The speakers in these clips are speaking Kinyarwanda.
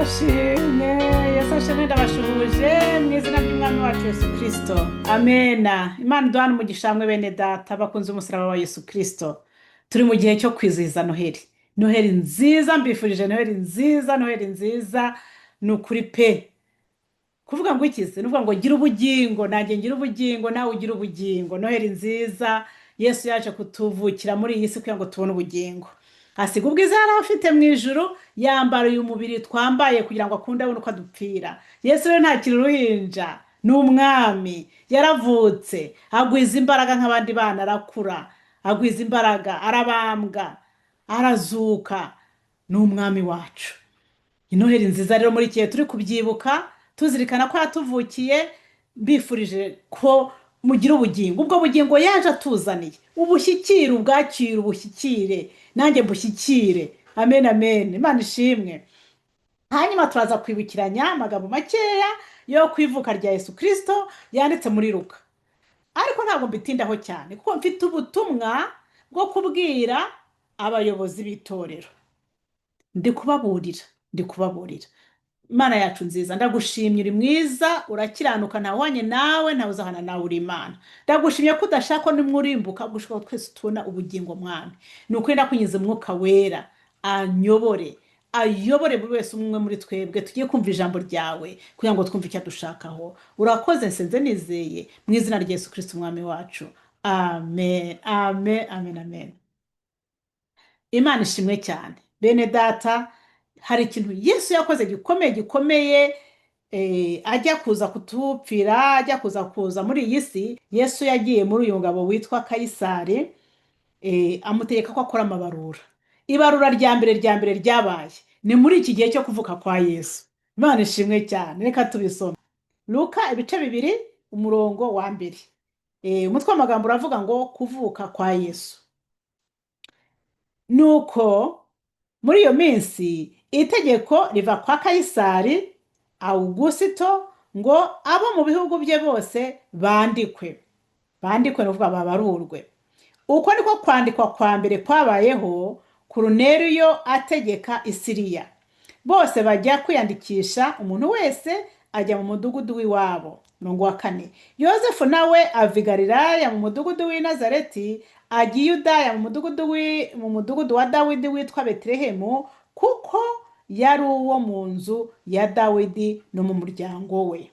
ashimwe. Yesu ashimwe, ndabashuhuje mu izina ry'umwami wacu Yesu Kristo. Amena. Imana iduhane umugisha mwe bene data bakunze umusaraba wa Yesu Kristo. Turi mu gihe cyo kwizihiza Noheli. Noheli nziza, mbifurije Noheli nziza, Noheli nziza. Ni ukuri pe. Kuvuga ngo ikize, nuvuga ngo gira ubugingo, nanjye ngira ubugingo, nawe ugira ubugingo. Noheli nziza, Yesu yaje kutuvukira muri iyi si kugira ngo tubone ubugingo. Asiga ubwiza yari afite mu ijuru, yambara uyu mubiri twambaye kugira ngo akunde abone uko adupfira. Yesu rero ntakiri uruhinja, ni umwami, yaravutse, agwiza imbaraga nk'abandi bana, arakura, agwiza imbaraga, arabambwa, arazuka, ni umwami wacu. Noheli nziza rero muri iki gihe turi kubyibuka, tuzirikana ko yatuvukiye, mbifurije ko mugira ubugingo. Ubwo bugingo yaje atuzaniye, ubushyikire, ubwakire, ubushyikire, nanjye mbushyikire. Amen, amen. Imana ishimwe. Hanyuma turaza kwibukiranya amagambo makeya yo kwivuka rya Yesu Kristo yanditse muri Luka. Ariko ntabwo mbitindaho cyane kuko mfite ubutumwa bwo kubwira abayobozi b'itorero. Ndi kubaburira. Imana yacu nziza, ndagushimye, uri mwiza, urakiranuka, ntawanye nawe, ntawuzahana nawe, uri Imana. Ndagushimye ko udashaka n'umurimbuka, gushaka twese tubona ubugingo mwami. Ni ukuri ndakunyiza umwuka wera, ayobore buri wese umwe muri twebwe, tugiye kumva ijambo ryawe kugira ngo twumve icyo dushakaho. Urakoze, nsenze nizeye mu izina rya Yesu Kristo umwami wacu. Amen, amen, amen, amen. Imana ishimwe cyane. Bene data, hari ikintu Yesu yakoze gikomeye, ajya kuza kutupfira, ajya kuza muri iyi si. Yesu yagiye muri uyu mugabo witwa Kayisari, amutegeka ko akora amabarura. Ibarura rya mbere ryabaye ni muri iki gihe cyo kuvuka kwa Yesu. Imana ishimwe cyane. Reka tubisome. Luka ibice 2 umurongo wa 1. Umutwe w'amagambo uravuga ngo kuvuka kwa Yesu. Nuko muri iyo minsi itegeko riva kwa Kayisari Augusito ngo abo mu bihugu bye bose bandikwe ni ukuvuga babarurwe. Uko niko kwandikwa kwa mbere kwabayeho Koruneliyo ategeka Isiriya. Bose bajya kwiyandikisha, umuntu wese ajya mu mudugudu w'iwabo. Murongo wa 4. Yosefu nawe ava i Galilaya mu mudugudu w'i Nazareti ajya i Yudaya mu mudugudu wa Dawidi witwa Betelehemu, kuko yari uwo mu nzu ya Dawidi no mu muryango we.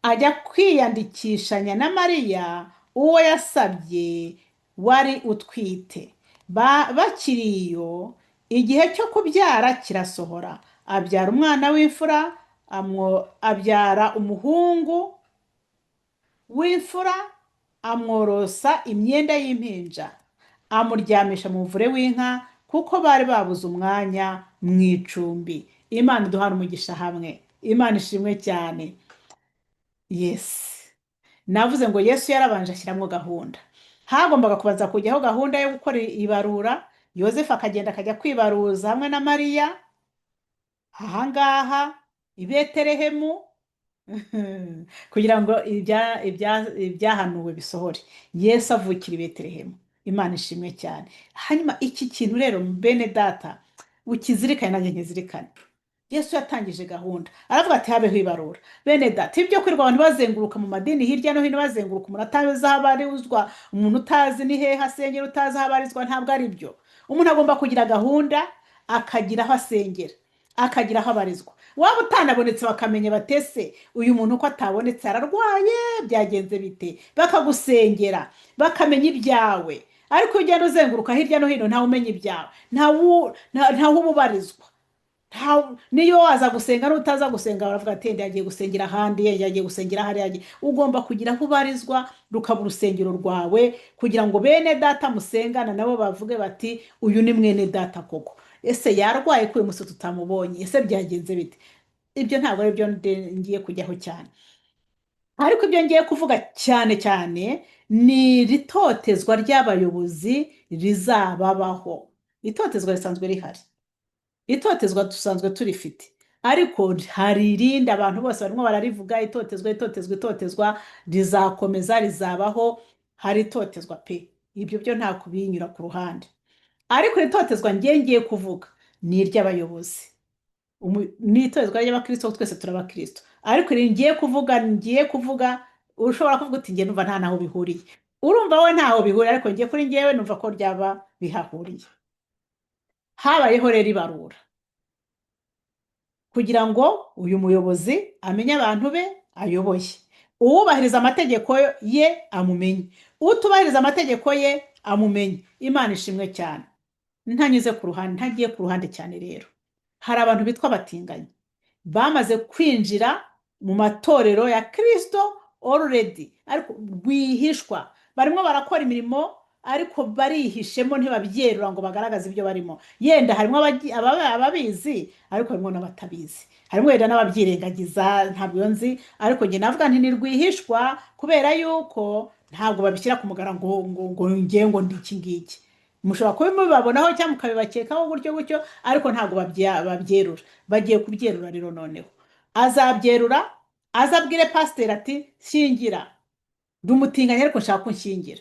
Ajya kwiyandikishanya na Mariya uwo yasabye wari utwite. Bakiriyo, igihe cyo kubyara kirasohora, abyara umwana w'imfura, abyara umuhungu w'imfura, amworosa imyenda y'impinja, amuryamisha mu muvure w'inka, kuko bari babuze umwanya mu icumbi. Imana iduhane umugisha hamwe. Imana ishimwe cyane. Yes. Navuze ngo Yesu yarabanje ashyiramo gahunda. Hagombaga kubanza kujyaho gahunda yo gukora ibarura. Yosefu akagenda akajya kwibaruza hamwe na Mariya ahangaha i Betelehemu kugira ngo ibyahanuwe bisohore. Yesu avukira i Betelehemu. Imana ishimwe cyane. Hanyuma iki kintu rero bene data ukizirikane nanjye nkizirikane. Yesu yatangije gahunda, aravuga ati habeho ibarura. Bene data, ibyo kwirirwa abantu bazenguruka mu madini hirya no hino bazenguruka, umuntu atazi aho abarizwa, umuntu utazi ni hehe asengera, utazi aho abarizwa, ntabwo ari byo. Umuntu agomba kugira gahunda, akagira aho asengera, akagira aho abarizwa. Waba utanabonetse bakamenya batese uyu muntu ko atabonetse ararwaye, byagenze bite, bakagusengera, bakamenya ibyawe. Ariko ugenda uzenguruka hirya no hino ntawe umenya ibyawe, ntawe ubarizwa. Niyo waza gusenga n'utaza gusenga baravuga ati yagiye gusengera ahandi, yagiye gusengera hariya. Ugomba kugira aho ubarizwa, rukaba urusengero rwawe, kugira ngo bene data musengana nabo bavuge bati uyu ni mwene data koko. Ese yarwaye ko uyu munsi tutamubonye, ese byagenze bite? Ibyo ntabwo ari byo ngiye kujyaho cyane. Ariko ibyo ngiye kuvuga cyane ni ritotezwa ry'abayobozi rizababaho. Itotezwa risanzwe rihari, itotezwa dusanzwe turifite, ariko hari irindi abantu bose barimo bararivuga. Itotezwa rizakomeza, rizabaho. Hari itotezwa pe, ibyo byo nta kubinyura ku ruhande. Ariko itotezwa ngiye kuvuga ni iry'abayobozi. ni itorezwa ry'abakristo, twese turabakristo, ariko ngiye kuvuga ushobora kuvuga uti njye numva nta naho bihuriye. Urumva we ntaho bihuriye, ariko ngiye kuri njyewe numva ko ryaba bihahuriye. Habayeho rero ibarura kugira ngo uyu muyobozi amenye abantu be ayoboye, uwubahiriza amategeko ye amumenye, utubahiriza amategeko ye amumenye. Imana ishimwe cyane. Ntanyuze ku ruhande, ntagiye ku ruhande cyane. Rero hari abantu bitwa abatinganyi bamaze kwinjira mu matorero ya Kristo already, ariko rwihishwa, barimo barakora imirimo ariko barihishemo, ntibabyerura ngo bagaragaze ibyo barimo. Yenda harimo ababizi, ariko harimo n'abatabizi, harimo wenda n'ababyirengagiza, ntabwo nzi, ariko njye navuga nti ni rwihishwa, kubera yuko ntabwo babishyira ku mugaragaro ngo ngiye ngo ndi iki ngiki. Mushobora kuba mubibabonaho cyangwa mukabibakekaho gutyo gutyo, ariko ntabwo babyerura. Bagiye kubyerura rero. Noneho azabyerura, azabwire pasiteri ati shyingira, ndi umutinganyi ariko nshaka ko nshyingira.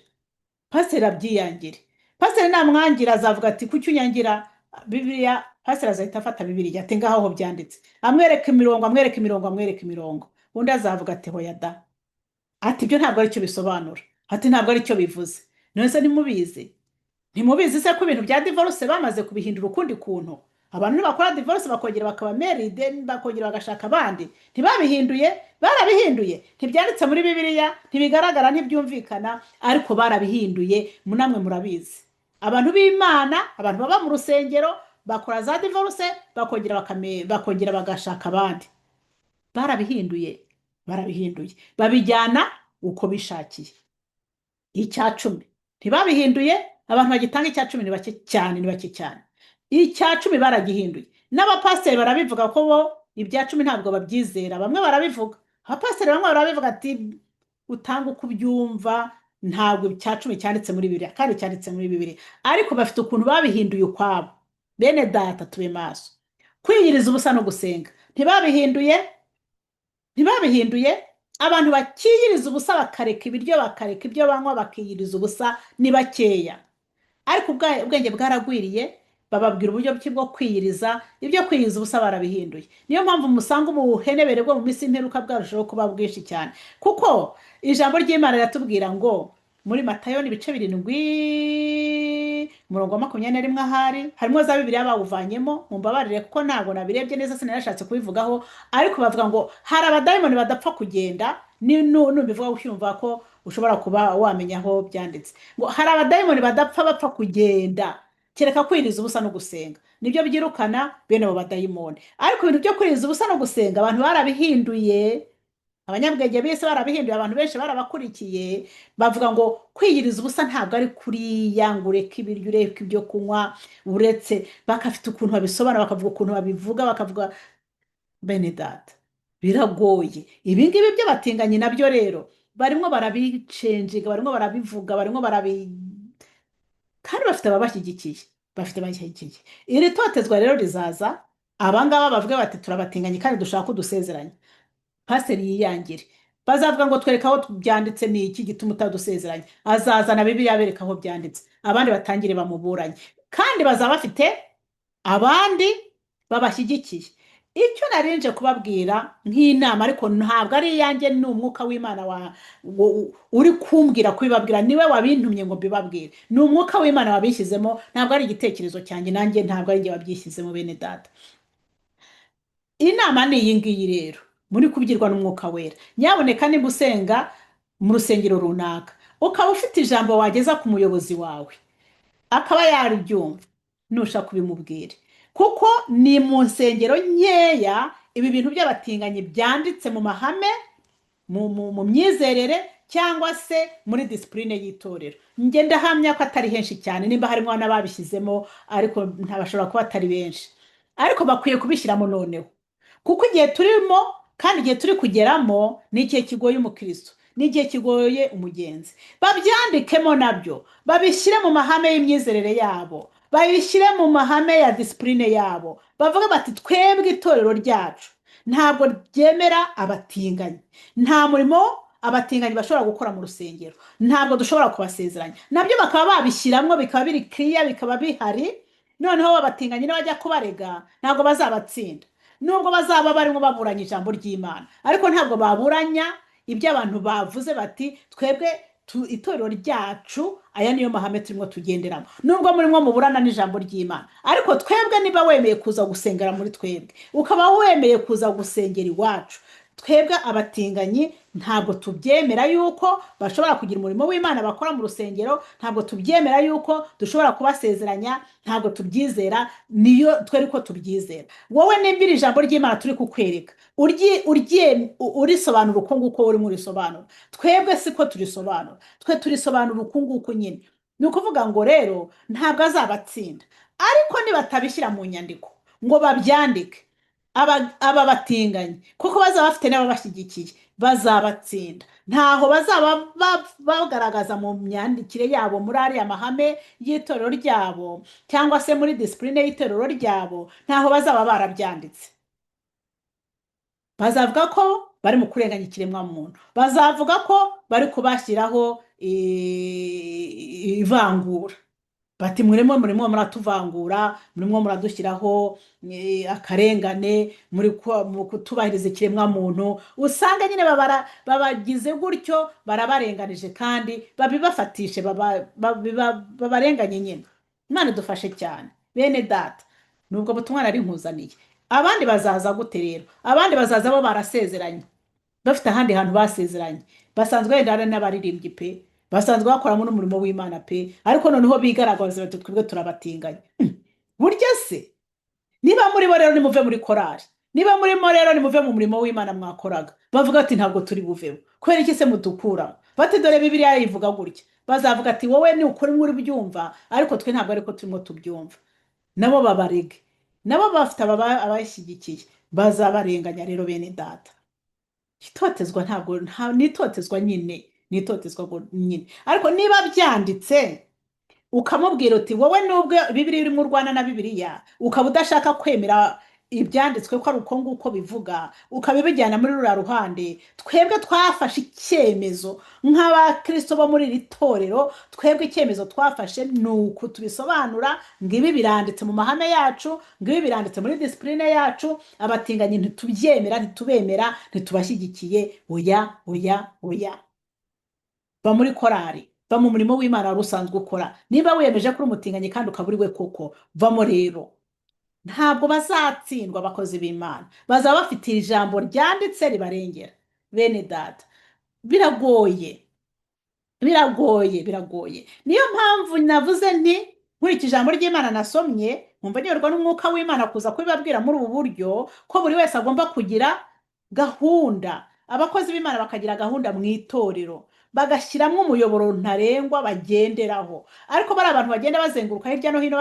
Pasiteri abyiyangire. Pasiteri namwangira azavuga ati kuki unyangira? Bibiliya, pasiteri azahita afata Bibiliya ati ngaho byanditse, amwereka imirongo, amwereka imirongo, amwereka imirongo. Undi azavuga ati hoya da, ati ibyo ntabwo aricyo bisobanura, ati ntabwo aricyo bivuze. None se ntimubizi se ko ibintu bya divorce bamaze kubihindura ukundi kuntu? Abantu ntibakora divorce bakongera bakaba married, bakongera bagashaka abandi. Ntibabihinduye? Barabihinduye. Ntibyanditse muri Bibiliya, ntibigaragara, ntibyumvikana, ariko barabihinduye. Munamwe murabizi. Abantu b'Imana, abantu baba mu rusengero bakora za divorce, bakongera bagashaka abandi. Barabihinduye. Babijyana uko bishakiye. Icya cumi ntibabihinduye. Abantu bagitanga icya cumi ni bake cyane. Icya cumi baragihinduye. N'abapasiteri barabivuga ko bo ibya cumi ntabwo babyizera. Bamwe barabivuga, abapasiteri bamwe barabivuga ati utanga uko ubyumva, ntabwo icya cumi cyanditse muri Bibiliya, kandi cyanditse muri Bibiliya, ariko bafite ukuntu babihinduye ukwabo. Bene data, tube maso. Kwiyiriza ubusa no gusenga ntibabihinduye. Abantu bakiyiriza ubusa, bakareka ibiryo, bakareka ibyo banywa, bakiyiriza ubusa ni bakeya, ariko ubwenge bwaragwiriye. Bababwira uburyo bwo kwiyiriza. Ibyo kwiyiriza ubusa barabihinduye. Niyo mpamvu musanga ubuhenebere bwo mu minsi y'imperuka bwarushaho kuba bwinshi cyane, kuko ijambo ry'Imana riratubwira ngo muri Matayo ibice 7 umurongo wa 21 ahari harimo za Bibiliya bawuvanyemo, mumbabarire kuko ntabwo nabirebye neza, sinarashatse kubivugaho, ariko bavuga ngo hari abadayimoni badapfa kugenda. Numbivuga ucyumva ko ushobora kuba wamenya aho byanditse ngo hari abadayimoni bapfa kugenda kereka kwiriza ubusa no gusenga, nibyo byirukana bene abo badayimoni. Ariko ibintu byo kwiriza ubusa no gusenga abantu barabihinduye. Abanyabwenge bese barabihinduye, abantu benshi barabakurikiye, bavuga ngo kwiyiriza ubusa ntabwo ari kuriya ngo ureke ibiryo, ureke ibyo kunywa, uretse bakafite ukuntu babisobanura, bakavuga ukuntu babivuga, bakavuga. Bene data, biragoye. Ibi ngibi by'abatinganyi nabyo rero barimo barabicenjega, barimo barabivuga, barimo kandi bafite ababashyigikiye. Iri totezwa rero rizaza, abangaba bavuga bati turabatinganye kandi dushaka kudusezeranya. Pasiteri yiyangire, bazavuga ngo twereka aho byanditse, ni iki gituma utadusezeranya. Azazana Bibiliya abereka aho byanditse, abandi batangire bamuburanye, kandi bazaba bafite abandi babashyigikiye. Icyo narinje kubabwira nk'inama, ariko ntabwo ari iyanjye, ni umwuka w'Imana uri kumbwira kubibabwira, niwe wabintumye ngo mbibabwire. Ni umwuka w'Imana wabishyizemo, ntabwo ari igitekerezo cyanjye, nanjye ntabwo ari njye wabyishyizemo. Bene data, inama ni iyi ngiyi rero, muri kubwirwa n'umwuka wera. Nyaboneka niba usenga mu rusengero runaka, ukaba ufite ijambo wageza ku muyobozi wawe, akaba yaribyumva, nushaka kubimubwira, kuko ni mu nsengero nkeya ibi bintu by'abatinganyi byanditse mu mahame, mu myizerere, cyangwa se muri disipurine y'itorero. Njye ndahamya ko atari henshi cyane, nimba harimo n'ababishyizemo, ariko ntabashobora kuba atari benshi, ariko bakwiye kubishyiramo noneho, kuko igihe turimo kandi igihe turi kugeramo ni igihe kigoye umukristo, ni igihe kigoye umugenzi. Babyandikemo nabyo, babishyire mu mahame y'imyizerere yabo, babishyire mu mahame ya disipurine yabo. Bavuga bati twebwe itorero ryacu ntabwo ryemera abatinganyi, nta murimo abatinganyi bashobora gukora mu rusengero, ntabwo dushobora kubasezeranya. Nabyo bakaba babishyiramo, bikaba biri clear, bikaba bihari. Noneho abatinganyi n'abajya kubarega ntabwo bazabatsinda. nubwo bazaba barimo baburanya ijambo ry'Imana, ariko ntabwo baburanya ibyo abantu bavuze bati twebwe itorero ryacu aya niyo mahame turimo tugenderamo, nubwo murimo muburana n'ijambo ry'Imana, ariko twebwe niba wemeye kuza gusengera muri twebwe, ukaba wemeye kuza gusengera iwacu, twebwe abatinganyi ntabwo tubyemera yuko bashobora kugira umurimo w'Imana bakora mu rusengero, ntabwo tubyemera yuko dushobora kubasezeranya, ntabwo tubyizera, niyo twari ko tubyizera. Wowe nimbira ijambo ry'Imana turi kukwereka urisobanura uko nguko urimo urisobanura, twebwe siko turisobanura, twe turisobanura uko nguko nyine. Ni ukuvuga ngo rero ntabwo azabatsinda, ariko nibatabishyira mu nyandiko ngo babyandike, aba batinganye kuko bazaba bafite n'ababashyigikiye bazabatsinda, ntaho bazaba bagaragaza mu myandikire yabo muri ariya mahame y'itorero ryabo cyangwa se muri disipurine y'itorero ryabo, ntaho bazaba barabyanditse. Bazavuga ko bari mu kurenganya ikiremwamuntu, bazavuga ko bari kubashyiraho ivangura, bati murimo muratuvangura, murimo muradushyiraho akarengane, muri kutubahiriza ikiremwamuntu. Usanga nyine babagize gutyo, barabarenganije kandi babibafatishe, babarenganye nyine. Imana idufashe cyane bene data, nubwo butumwa nari nkuzaniye. Abandi bazaza gute rero? Abandi bazaza bo barasezeranye, bafite ahandi hantu basezeranye, basanzwe wenda ari n'abaririmbyi pe, basanzwe bakoramo n'umurimo w'Imana pe, ariko noneho bigaragaza bati twebwe turabatinganya. Burya se niba muri bo rero nimuve muri korari, niba murimo rero nimuve mu murimo w'Imana mwakoraga, bavuga ati ntabwo turi buveho, kubera iki se mudukuramo? Bati dore Bibiliya yivuga gutya, bazavuga ati wowe ni ukuri muri byumva, ariko twe ntabwo ariko turimo tubyumva. Nabo babarege, nabo bafite abashyigikiye, bazabarenganya rero bene data. Itotezwa ntabwo nitotezwa nyine, nitotezwa nyine, ariko niba byanditse ukamubwira uti wowe nubwo Bibiliya iri mu Rwanda na Bibiliya ukaba udashaka kwemera ibyanditswe ko ari uko nguko bivuga, ukabibijyana muri rura ruhande, twebwe twafashe icyemezo nk'abakristo bo muri iri torero, twebwe icyemezo twafashe ni uko tubisobanura, ngibi biranditse mu mahame yacu, ngibi biranditse muri disipurine yacu. Abatinganyi ntitubyemera, ntitubemera, ntitubashyigikiye. Oya oya oya, ba muri korari, va mu murimo w'Imana wari usanzwe ukora. Niba wiyemeje kuri umutinganyi kandi ukaba uri we koko, vamo rero. Ntabwo bazatsindwa abakozi b'Imana, bazaba bafite ijambo ryanditse ribarengera. Bene data, biragoye. Niyo mpamvu navuze nti nkurikije ijambo ry'Imana nasomye, nkumva nyoberwa n'umwuka w'Imana kuza kubibabwira muri ubu buryo, ko buri wese agomba kugira gahunda. Abakozi b'Imana bakagira gahunda mu itorero, bagashyiramo umuyoboro ntarengwa bagenderaho. Ariko bari abantu bagenda bazenguruka hirya no hino,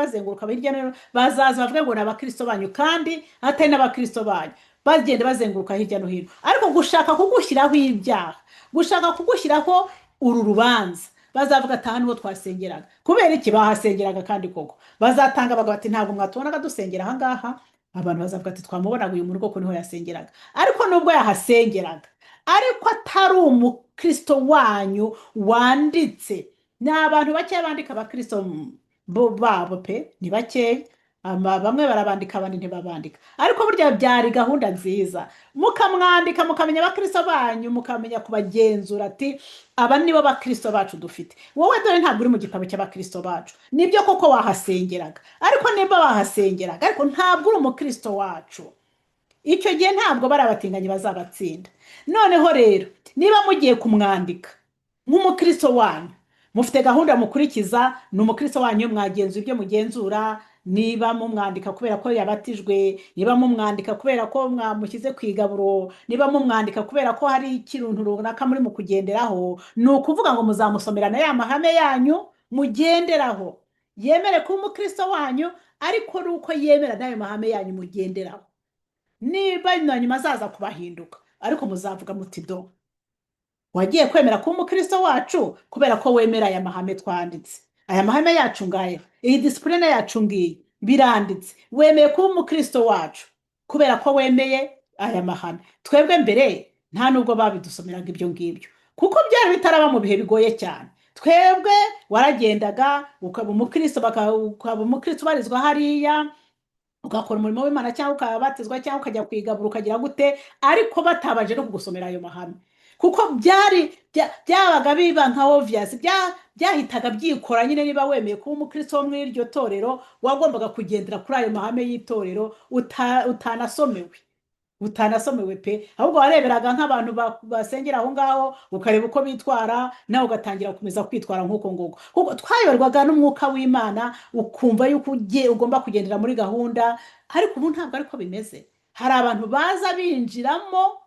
bazaza bavuge ngo ni abakristo banyu, kandi atari n'abakristo banyu, bagenda bazenguruka hirya no hino, ariko gushaka kugushyiraho ibyaha, gushaka kugushyiraho uru rubanza. Bazavuga ati aha niho twasengeraga. Kubera iki bahasengeraga? Kandi koko bazatanga bati ntabwo mwatubonaga dusengera aha ngaha. Abantu bazavuga ati twamubonaga uyu muntu koko niho yasengeraga. Ariko nubwo yahasengeraga, ariko atari umukristo wanyu wanditse. Ni abantu bakeya bandika abakristo babo pe, ni bakeya. Bamwe barabandika abandi ntibabandika, ariko burya byari gahunda nziza, mukamwandika mukamenya abakristo banyu, mukamenya kubagenzura ati aba nibo bakristo bacu dufite. Wowe dore ntabwo uri mu gitabo cy'abakristo bacu. Nibyo koko wahasengeraga, ariko niba wahasengeraga ariko ntabwo uri umukristo wacu, icyo gihe ntabwo bari abatinganyi bazabatsinda. Noneho rero niba mugiye kumwandika nk'umukristo wanyu, mufite gahunda mukurikiza, ni umukristo wanyu, mwagenzura ibyo mugenzura. Niba mumwandika kubera ko yabatijwe, niba mumwandika kubera ko mwamushyize ku igaburo, niba mumwandika kubera ko hari ikintu runaka muri mu kugenderaho, ni ukuvuga ngo muzamusomerana ya mahame yanyu mugenderaho, yemere kuba umukristo wanyu, ariko ari uko yemera n'ayo mahame yanyu mugenderaho. Niba nyuma azaza kubahinduka, ariko muzavuga muti do wagiye kwemera kuba umukristo wacu kubera ko wemera aya mahame twanditse. Aya mahame yacu ngaya, iyi disipurine yacu ngiyi biranditse, wemeye kuba umukristo wacu kubera ko wemeye aya mahame. Twebwe mbere nta nubwo babidusomeraga ibyo ngibyo, kuko byari bitaraba mu bihe bigoye cyane. Twebwe waragendaga ukaba umukristo, ukaba umukristo ubarizwa hariya, ugakora umurimo w'Imana cyangwa ukabatizwa cyangwa ukajya kwigabura ukagira gute, ariko batabanje no kugusomera ayo mahame, kuko byabaga biba nka obvious, byahitaga byikora nyine. Niba wemeye kuba umukristo wo muri iryo torero, wagombaga kugendera kuri ayo mahame y'itorero, utanasomewe pe, ahubwo wareberaga nk'abantu basengera aho ngaho, ukareba uko bitwara, nawe ugatangira gukomeza kwitwara nk'uko nguko. Kuko twayoborwaga n'umwuka w'Imana, ukumva yuko ugomba kugendera muri gahunda, ariko ubu ntabwo ariko bimeze. Hari abantu baza binjiramo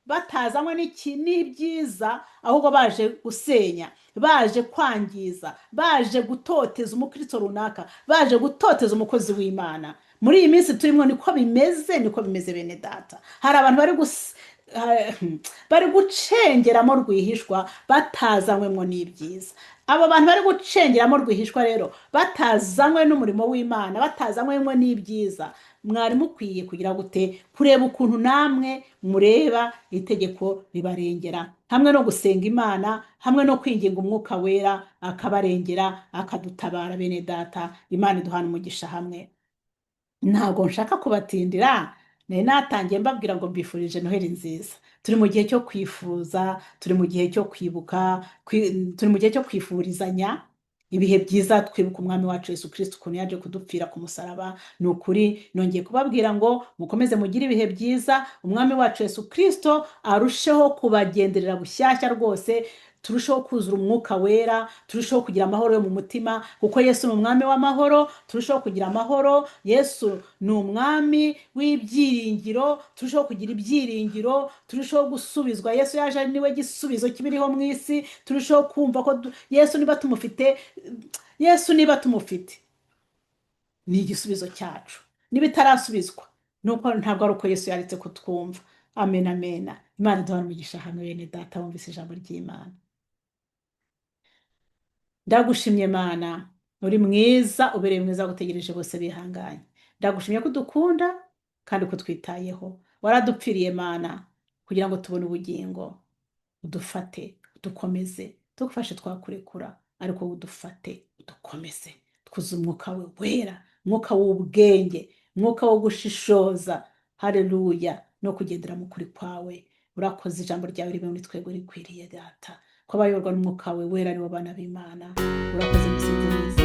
batazanywe n'ibyiza, ahubwo baje gusenya, baje kwangiza, baje gutoteza umukristo runaka, baje gutoteza umukozi w'Imana. Muri iyi minsi turimo niko bimeze bene data. Hari abantu bari gucengeramo rwihishwa, batazanywemo n'ibyiza. Abo bantu bari gucengeramo rwihishwa rero, batazanywe n'umurimo w'Imana, batazanywemo n'ibyiza, mwari mukwiye kugira gute, kureba ukuntu namwe mureba itegeko ribarengera, hamwe no gusenga Imana, hamwe no kwinginga umwuka wera akabarengera, akadutabara bene data. Imana iduhana umugisha hamwe. Ntabwo nshaka kubatindira, nari natangiye mbabwira ngo mbifurije Noheli nziza. Turi mu gihe cyo kwifuza, turi mu gihe cyo kwibuka, turi mu gihe cyo kwifurizanya ibihe byiza, twibuka umwami wacu Yesu Kristo ukuntu yaje kudupfira ku musaraba. Ni ukuri nongeye kubabwira ngo mukomeze mugire ibihe byiza, umwami wacu Yesu Kristo arusheho kubagenderera bushyashya rwose, turusheho kuzura umwuka wera, turusheho kugira amahoro yo mu mutima, kuko Yesu ni umwami w'amahoro. Turusheho kugira amahoro, Yesu ni umwami w'ibyiringiro, turusheho kugira ibyiringiro, turusheho gusubizwa. Yesu yaje niwe gisubizo kibiriho mu isi. Turusheho kumva ko Yesu niba tumufite ni igisubizo cyacu. Niba itarasubizwa nuko ntabwo ari uko Yesu yaretse kutwumva. Amen, amen. Imana iduhane umugisha hamwe bene data bumvise ijambo ry'Imana. Ndagushimye Mana, uri mwiza, ubereye mwiza, gutegereje bose bihanganye. Ndagushimye ko udukunda kandi ko twitayeho. Waradupfiriye Mana kugira ngo tubone ubugingo. Udufate, udukomeze, tugufashe twakurekura, ariko udufate, udukomeze, twuze umwuka we wera, umwuka w'ubwenge, umwuka wo gushishoza, haleluya, no kugendera mu kuri kwawe. Urakoze, ijambo ryawe ribe muri twebwe rikwiriye data, ko abayoborwa n'umwuka we wera ari bo bana b'Imana. Urakoze, musinzi mwiza.